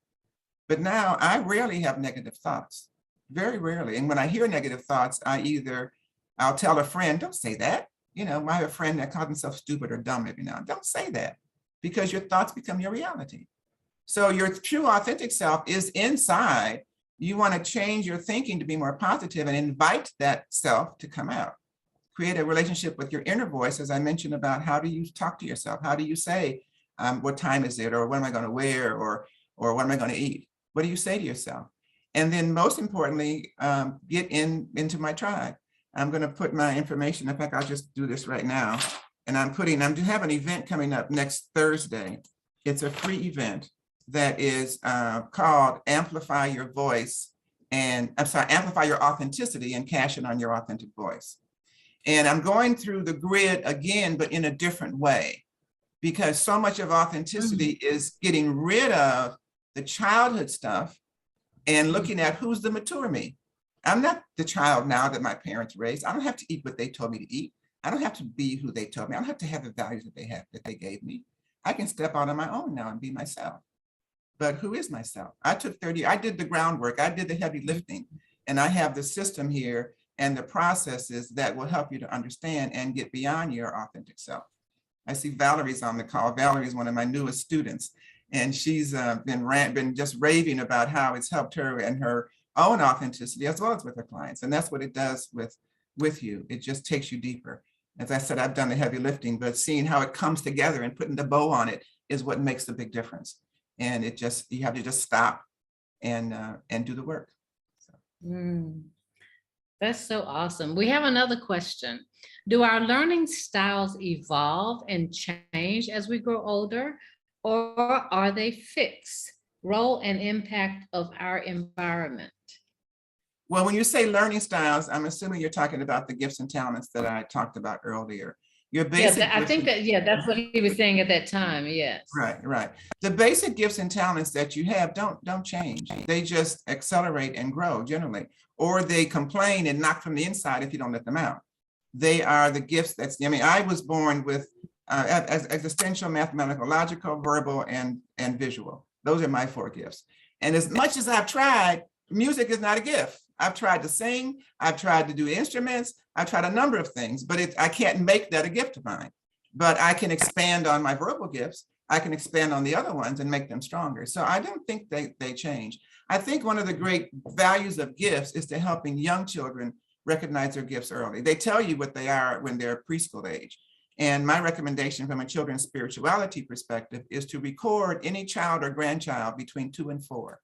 S3: But now I rarely have negative thoughts, very rarely. And when I hear negative thoughts, I'll tell a friend, don't say that. You know, I have a friend that calls himself stupid or dumb every now and then. Don't say that, because your thoughts become your reality. So your true authentic self is inside. You want to change your thinking to be more positive and invite that self to come out. Create a relationship with your inner voice, as I mentioned about how do you talk to yourself? How do you say, what time is it? Or what am I going to wear? Or what am I going to eat? What do you say to yourself? And then most importantly, get into my tribe. I'm going to put my information. In fact, I'll just do this right now. And I have an event coming up next Thursday. It's a free event that is called Amplify Your Voice. Amplify Your Authenticity and Cash In on Your Authentic Voice. And I'm going through the grid again, but in a different way, because so much of authenticity is getting rid of the childhood stuff and looking at who's the mature me. I'm not the child now that my parents raised. I don't have to eat what they told me to eat. I don't have to be who they told me. I don't have to have the values that they gave me. I can step out on my own now and be myself. But who is myself? I did the groundwork. I did the heavy lifting, and I have the system here and the processes that will help you to understand and get beyond your authentic self. I see Valerie's on the call. Valerie is one of my newest students, and she's been just raving about how it's helped her and her own authenticity as well as with her clients. And that's what it does with you. It just takes you deeper. As I said, I've done the heavy lifting, but seeing how it comes together and putting the bow on it is what makes the big difference. And you have to just stop and do the work. So.
S1: That's so awesome. We have another question. Do our learning styles evolve and change as we grow older, or are they fixed? Role and impact of our environment.
S3: Well, when you say learning styles, I'm assuming you're talking about the gifts and talents that I talked about earlier. Your basic
S1: that's what he was saying at that time. Yes.
S3: Right. The basic gifts and talents that you have don't change. They just accelerate and grow generally, or they complain and knock from the inside if you don't let them out. They are the gifts I was born with as existential, mathematical, logical, verbal, and visual. Those are my 4 gifts. And as much as I've tried, music is not a gift. I've tried to sing, I've tried to do instruments, I've tried a number of things, but I can't make that a gift of mine. But I can expand on my verbal gifts. I can expand on the other ones and make them stronger. So I don't think they change. I think one of the great values of gifts is to helping young children recognize their gifts early. They tell you what they are when they're preschool age. And my recommendation from a children's spirituality perspective is to record any child or grandchild between 2 and 4,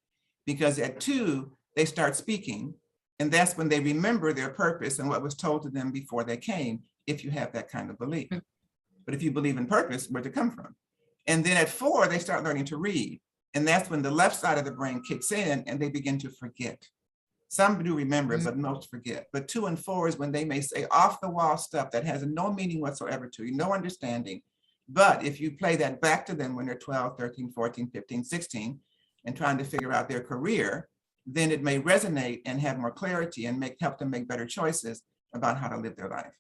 S3: because at 2, they start speaking, and that's when they remember their purpose and what was told to them before they came, if you have that kind of belief. But if you believe in purpose, where'd it come from? And then at 4, they start learning to read. And that's when the left side of the brain kicks in and they begin to forget. Some do remember, but most forget. But 2 and 4 is when they may say off the wall stuff that has no meaning whatsoever to you, no understanding. But if you play that back to them when they're 12, 13, 14, 15, 16, and trying to figure out their career, then it may resonate and have more clarity and help them make better choices about how to live their life.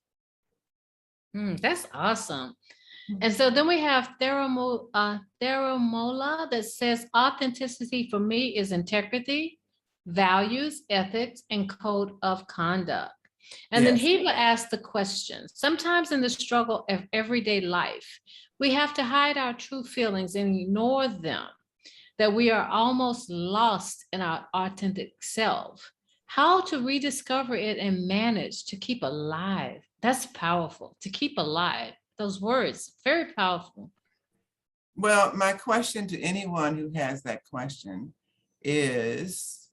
S1: That's awesome. And so then we have Theramola that says authenticity for me is integrity, values, ethics, and code of conduct. And then he will ask the question, sometimes in the struggle of everyday life, we have to hide our true feelings and ignore them, that we are almost lost in our authentic self. How to rediscover it and manage to keep alive. That's powerful, to keep alive. Those words, very powerful.
S3: Well, my question to anyone who has that question is,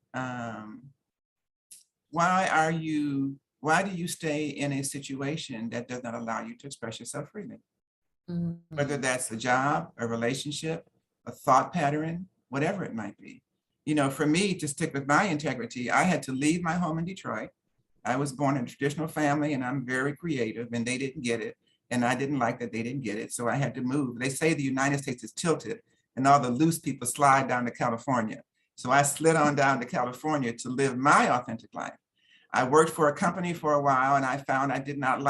S3: why do you stay in a situation that does not allow you to express yourself freely? Whether that's a job, a relationship, a thought pattern, whatever it might be. You know, for me to stick with my integrity, I had to leave my home in Detroit. I was born in a traditional family and I'm very creative and they didn't get it. And I didn't like that they didn't get it. So I had to move. They say the United States is tilted and all the loose people slide down to California. So I slid on down to California to live my authentic life. I worked for a company for a while and I found I did not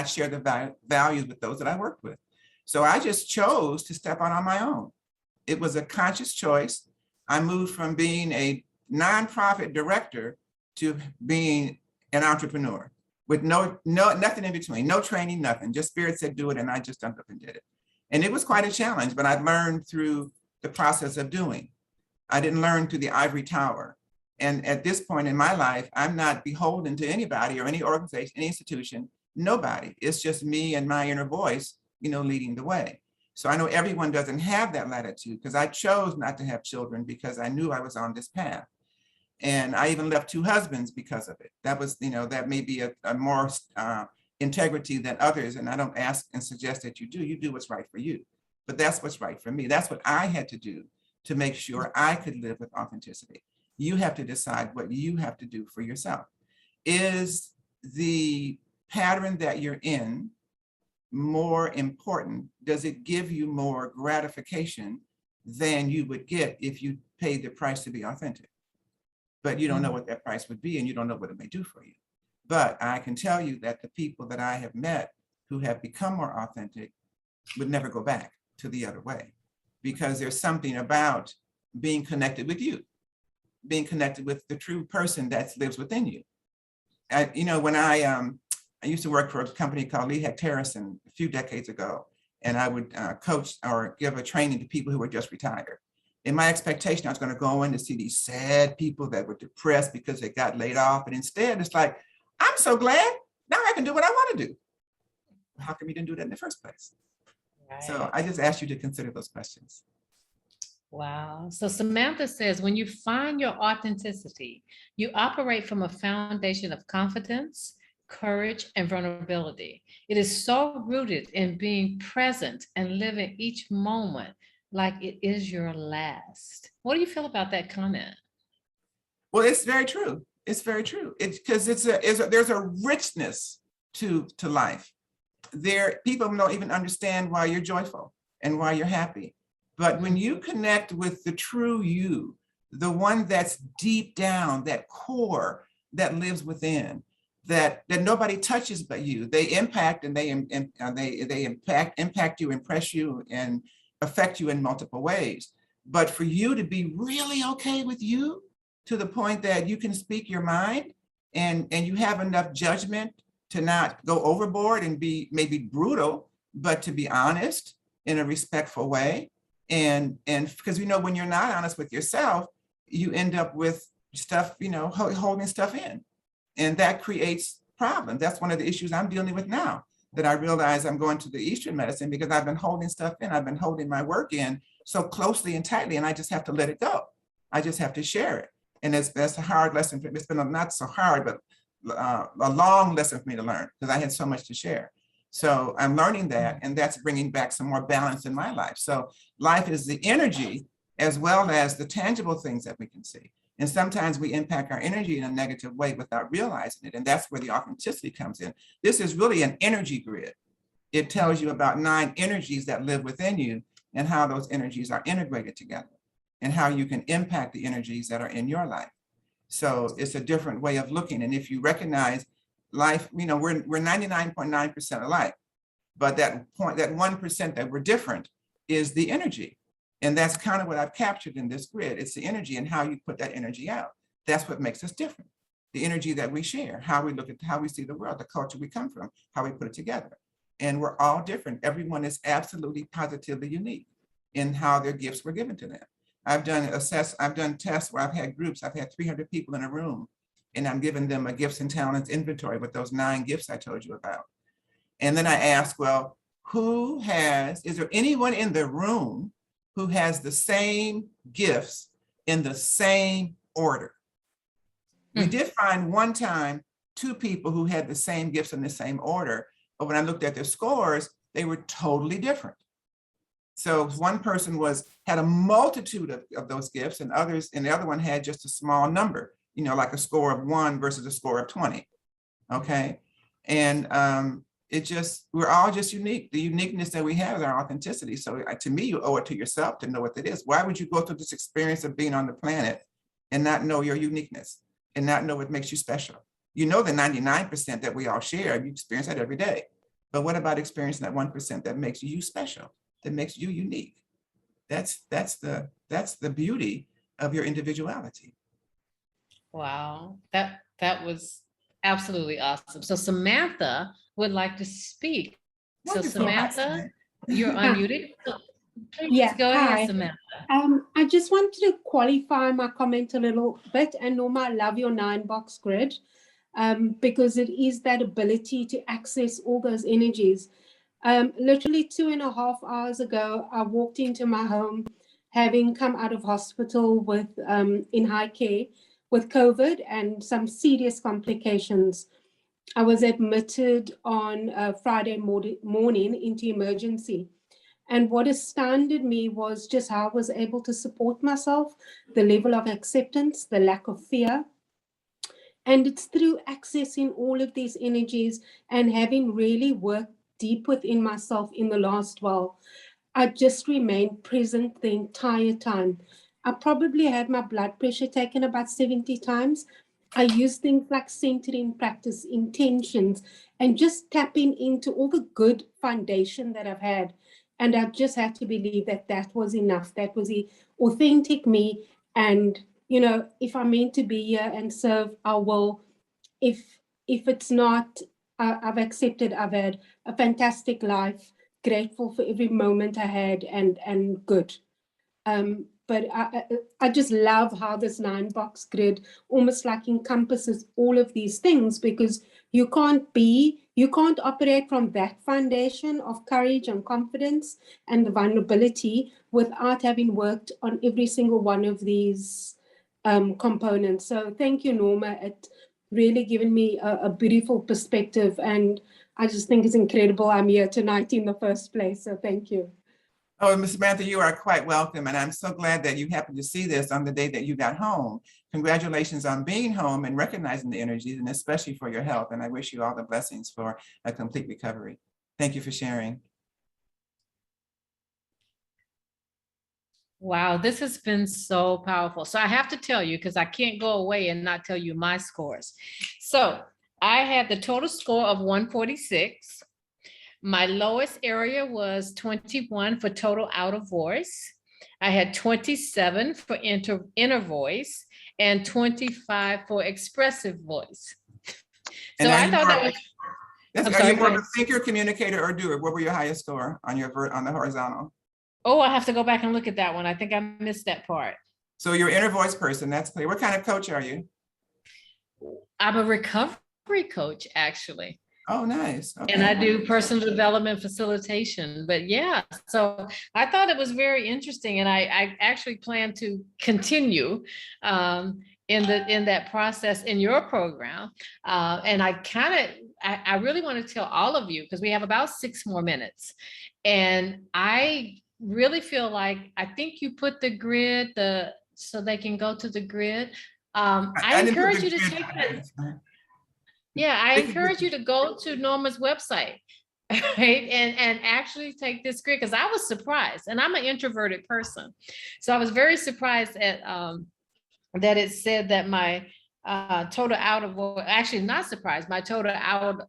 S3: share the values with those that I worked with. So I just chose to step out on my own. It was a conscious choice. I moved from being a nonprofit director to being an entrepreneur with nothing in between, no training, nothing. Just Spirit said do it, and I just jumped up and did it. And it was quite a challenge, but I learned through the process of doing. I didn't learn through the ivory tower. And at this point in my life, I'm not beholden to anybody or any organization, any institution, nobody. It's just me and my inner voice, you know, leading the way. So I know everyone doesn't have that latitude because I chose not to have children because I knew I was on this path. And I even left 2 husbands because of it. That was, you know, that may be a more integrity than others. And I don't ask and suggest that you do what's right for you. But that's what's right for me. That's what I had to do to make sure I could live with authenticity. You have to decide what you have to do for yourself. Is the pattern that you're in more important? Does it give you more gratification than you would get if you paid the price to be authentic? But you don't know what that price would be and you don't know what it may do for you. But I can tell you that the people that I have met who have become more authentic would never go back to the other way, because there's something about being connected with you, being connected with the true person that lives within you. When I used to work for a company called Lee Hecht Harrison a few decades ago, and I would coach or give a training to people who were just retired. In my expectation, I was going to go in to see these sad people that were depressed because they got laid off. And instead, it's like, I'm so glad now I can do what I want to do. How come you didn't do that in the first place? Right. So I just asked you to consider those questions.
S1: Wow. So Samantha says, when you find your authenticity, you operate from a foundation of confidence, courage, and vulnerability. It is so rooted in being present and living each moment like it is your last. What do you feel about that comment?
S3: Well, it's very true. It's very true. It's because there's a richness to life. People don't even understand why you're joyful and why you're happy. But when you connect with the true you, the one that's deep down, that core that lives within, that nobody touches but you, they impact and they impact you, impress you, and affect you in multiple ways. But for you to be really okay with you to the point that you can speak your mind and you have enough judgment to not go overboard and be maybe brutal, but to be honest in a respectful way. And because, when you're not honest with yourself, you end up with stuff, holding stuff in. And that creates problems. That's one of the issues I'm dealing with now, that I realize I'm going to the Eastern medicine because I've been holding stuff in. I've been holding my work in so closely and tightly, and I just have to let it go. I just have to share it. And that's a hard lesson for me. It's been not so hard, but a long lesson for me to learn because I had so much to share. So I'm learning that, and that's bringing back some more balance in my life. So life is the energy as well as the tangible things that we can see. And sometimes we impact our energy in a negative way without realizing it. And that's where the authenticity comes in. This is really an energy grid. It tells you about 9 energies that live within you and how those energies are integrated together and how you can impact the energies that are in your life. So it's a different way of looking. And if you recognize life, we're 99.9% alike, but that 1% that we're different is the energy. And that's kind of what I've captured in this grid. It's the energy and how you put that energy out. That's what makes us different. The energy that we share, how we look at, how we see the world, the culture we come from, how we put it together. And we're all different. Everyone is absolutely positively unique in how their gifts were given to them. I've done tests where I've had groups, I've had 300 people in a room, and I'm giving them a gifts and talents inventory with those 9 gifts I told you about. And then I ask, well, is there anyone in the room who has the same gifts in the same order? We did find one time 2 people who had the same gifts in the same order, but when I looked at their scores, they were totally different. So one person had a multitude of those gifts, and the other one had just a small number, like a score of 1 versus a score of 20. Okay. And we're all just unique. The uniqueness that we have is our authenticity. So to me, you owe it to yourself to know what it is. Why would you go through this experience of being on the planet and not know your uniqueness and not know what makes you special? You know the 99% that we all share, you experience that every day. But what about experiencing that 1% that makes you special, that makes you unique? That's the beauty of your individuality.
S1: Wow, that was absolutely awesome. So Samantha would like to speak.
S3: Wonderful.
S1: So Samantha, you're unmuted. Please
S4: Yeah,
S1: go ahead,
S4: hi.
S1: Samantha.
S4: I just wanted to qualify my comment a little bit. And Norma, I love your 9-box grid because it is that ability to access all those energies. Literally 2.5 hours ago, I walked into my home, having come out of hospital with in high care with COVID and some serious complications. I was admitted on Friday morning into emergency. And what astounded me was just how I was able to support myself, the level of acceptance, the lack of fear. And it's through accessing all of these energies and having really worked deep within myself in the last while. I just remained present the entire time. I probably had my blood pressure taken about 70 times. I used things like centering practice, intentions, and just tapping into all the good foundation that I've had. And I just had to believe that that was enough. That was the authentic me. And, if I'm meant to be here and serve, I will. If it's not, I've accepted. I've had a fantastic life, grateful for every moment I had, and good. But I just love how this 9-box grid almost like encompasses all of these things, because you can't operate from that foundation of courage and confidence and the vulnerability without having worked on every single one of these components. So thank you, Norma. It really given me a beautiful perspective, and I just think it's incredible I'm here tonight in the first place. So thank you.
S3: Oh, Ms. Samantha, you are quite welcome. And I'm so glad that you happened to see this on the day that you got home. Congratulations on being home and recognizing the energies, and especially for your health. And I wish you all the blessings for a complete recovery. Thank you for sharing.
S1: Wow, this has been so powerful. So I have to tell you, because I can't go away and not tell you my scores. So I had the total score of 146. My lowest area was 21 for total outer voice. I had 27 for inner voice and 25 for expressive voice. So I thought that was.
S3: Are you more of a thinker, communicator, or doer? What were your highest score on the horizontal?
S1: Oh, I have to go back and look at that one. I think I missed that part.
S3: So you're an inner voice person. That's clear. What kind of coach are you?
S1: I'm a recovery coach, actually.
S3: Oh, nice. Okay.
S1: And I do personal development facilitation. But yeah, so I thought it was very interesting, and I actually plan to continue in that process in your program. And I really want to tell all of you, because we have about 6 more minutes, and I really feel like I think you put the grid so they can go to the grid. I encourage you to take that. Yeah, I encourage you to go to Norma's website, right? And actually take this grid, because I was surprised, and I'm an introverted person. So I was very surprised at that it said that my total outer voice, actually not surprised, my total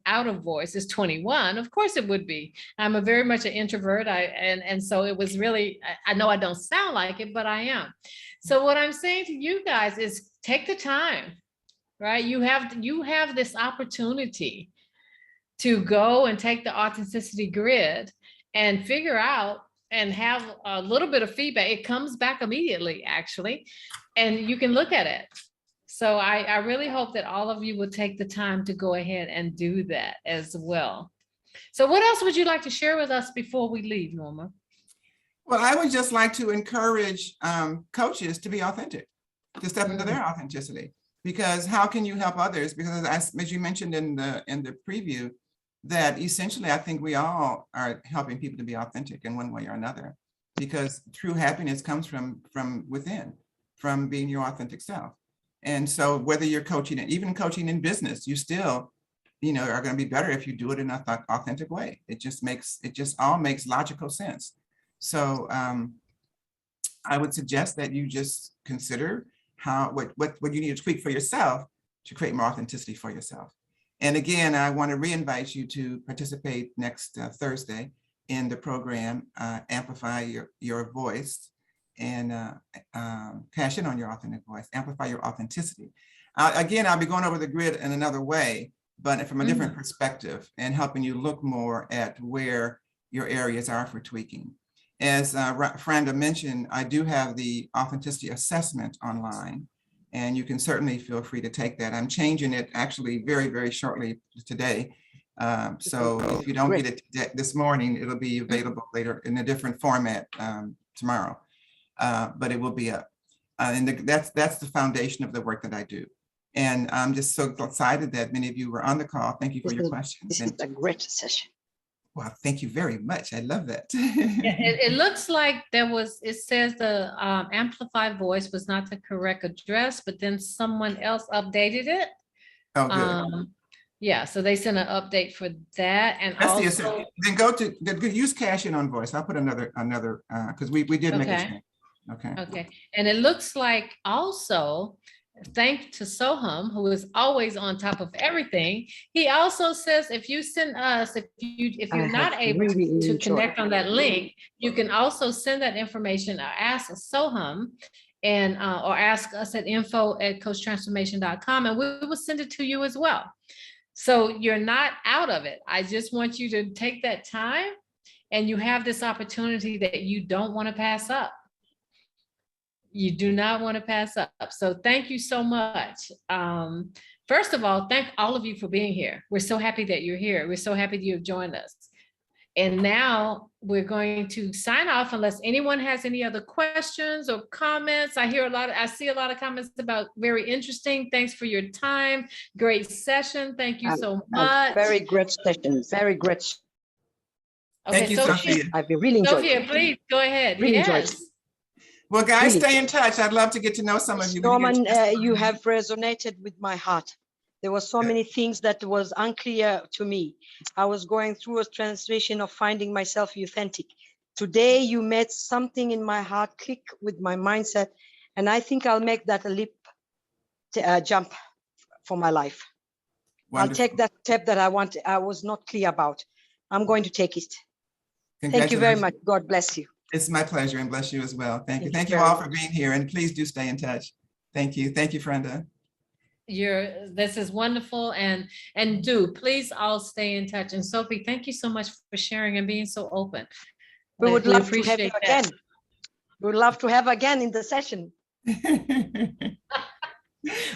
S1: outer voice is 21. Of course it would be. I'm very much an introvert. And so it was really, I know I don't sound like it, but I am. So what I'm saying to you guys is take the time. Right? You have this opportunity to go and take the authenticity grid and figure out and have a little bit of feedback. It comes back immediately, actually, and you can look at it. So I really hope that all of you will take the time to go ahead and do that as well. So what else would you like to share with us before we leave, Norma?
S3: Well, I would just like to encourage coaches to be authentic, to step into their authenticity, because how can you help others? Because as you mentioned in the preview, that essentially I think we all are helping people to be authentic in one way or another, because true happiness comes from within, from being your authentic self. And so whether you're coaching, even coaching in business, you still, are going to be better if you do it in an authentic way. It just all makes logical sense. So I would suggest that you just consider what you need to tweak for yourself to create more authenticity for yourself. And again, I want to re-invite you to participate next Thursday in the program, Amplify Your Voice, and cash in on your authentic voice, amplify your authenticity. Again, I'll be going over the grid in another way, but from a different perspective, and helping you look more at where your areas are for tweaking. As Franda mentioned, I do have the authenticity assessment online, and you can certainly feel free to take that. I'm changing it actually very, very shortly today. So if you don't get it this morning, it'll be available later in a different format tomorrow, but it will be up. And that's the foundation of the work that I do. And I'm just so excited that many of you were on the call. Thank you for your questions.
S5: This is a great session.
S3: Well, thank you very much. I love that.
S1: It looks like it says the amplified voice was not the correct address, but then someone else updated it.
S3: Oh, good.
S1: Yeah, so they sent an update for that. And
S3: That's
S1: also,
S3: then go to use cash in on voice. I'll put another because we did make a change. Okay.
S1: And it looks like also, thanks to Soham, who is always on top of everything, he also says if you send us, if you're not able to connect on that link, you can also send that information or ask Soham and or ask us at info@coachtransformation.com, and we will send it to you as well. So you're not out of it. I just want you to take that time, and you have this opportunity that you don't want to pass up. You do not want to pass up. So thank you so much. First of all, thank all of you for being here. We're so happy that you're here. We're so happy that you've joined us. And now we're going to sign off unless anyone has any other questions or comments. I see a lot of comments about very interesting. Thanks for your time. Great session. Thank you so much.
S5: Very great session. Very great.
S1: Okay,
S3: Thank you, Sophia.
S5: I've really enjoyed
S1: Sophia,
S5: it.
S1: please go ahead.
S5: Really
S1: yes.
S5: enjoyed it.
S3: Well, guys,
S5: Really.
S3: stay in touch. I'd love to get to know some of you.
S5: Norman, you have resonated with my heart. There were so many things that was unclear to me. I was going through a translation of finding myself authentic. Today, you made something in my heart click with my mindset, and I think I'll make that a leap jump for my life.
S3: Wonderful.
S5: I'll take that step that I was not clear about. I'm going to take it. Thank you very much. God bless you.
S3: It's my pleasure, and bless you as well. Thank you. Thank you all for being here, and please do stay in touch. Thank you. Thank you, Franda.
S1: This is wonderful, and please all stay in touch. And Sophie, thank you so much for sharing and being so open.
S5: We would love to have you again. We would love to have again in the session.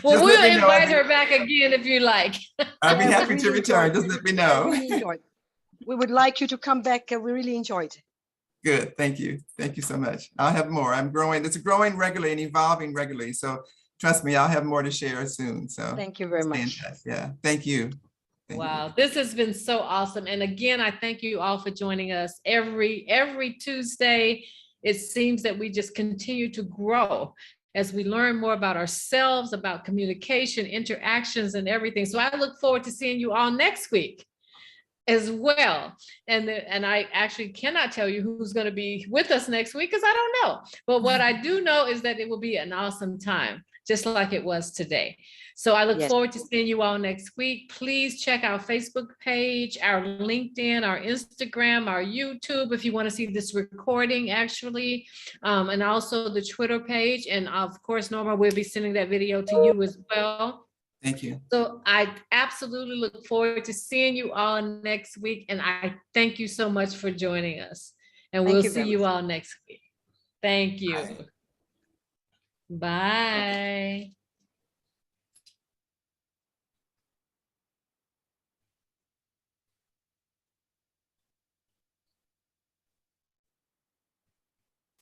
S1: Well, we'll invite her back again if you like.
S3: I'll be happy to return. Just let me know.
S5: We would like you to come back. We really enjoyed it.
S3: Good. Thank you. Thank you so much. I'll have more. I'm growing. It's growing regularly and evolving regularly. So trust me, I'll have more to share soon. So
S5: thank you very much.
S3: Yeah. Thank you.
S1: Wow, this has been so awesome. And again, I thank you all for joining us every Tuesday. It seems that we just continue to grow as we learn more about ourselves, about communication, interactions, and everything. So I look forward to seeing you all next week as well. And I actually cannot tell you who's going to be with us next week because I don't know. But what I do know is that it will be an awesome time, just like it was today. So I look forward to seeing you all next week. Please check our Facebook page, our LinkedIn, our Instagram, our YouTube, if you want to see this recording actually, and also the Twitter page. And of course, Norma will be sending that video to you as well.
S3: Thank you.
S1: So I absolutely look forward to seeing you all next week. And I thank you so much for joining us. And we'll see you all next week. Thank you. Bye.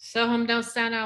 S1: Some don't sound out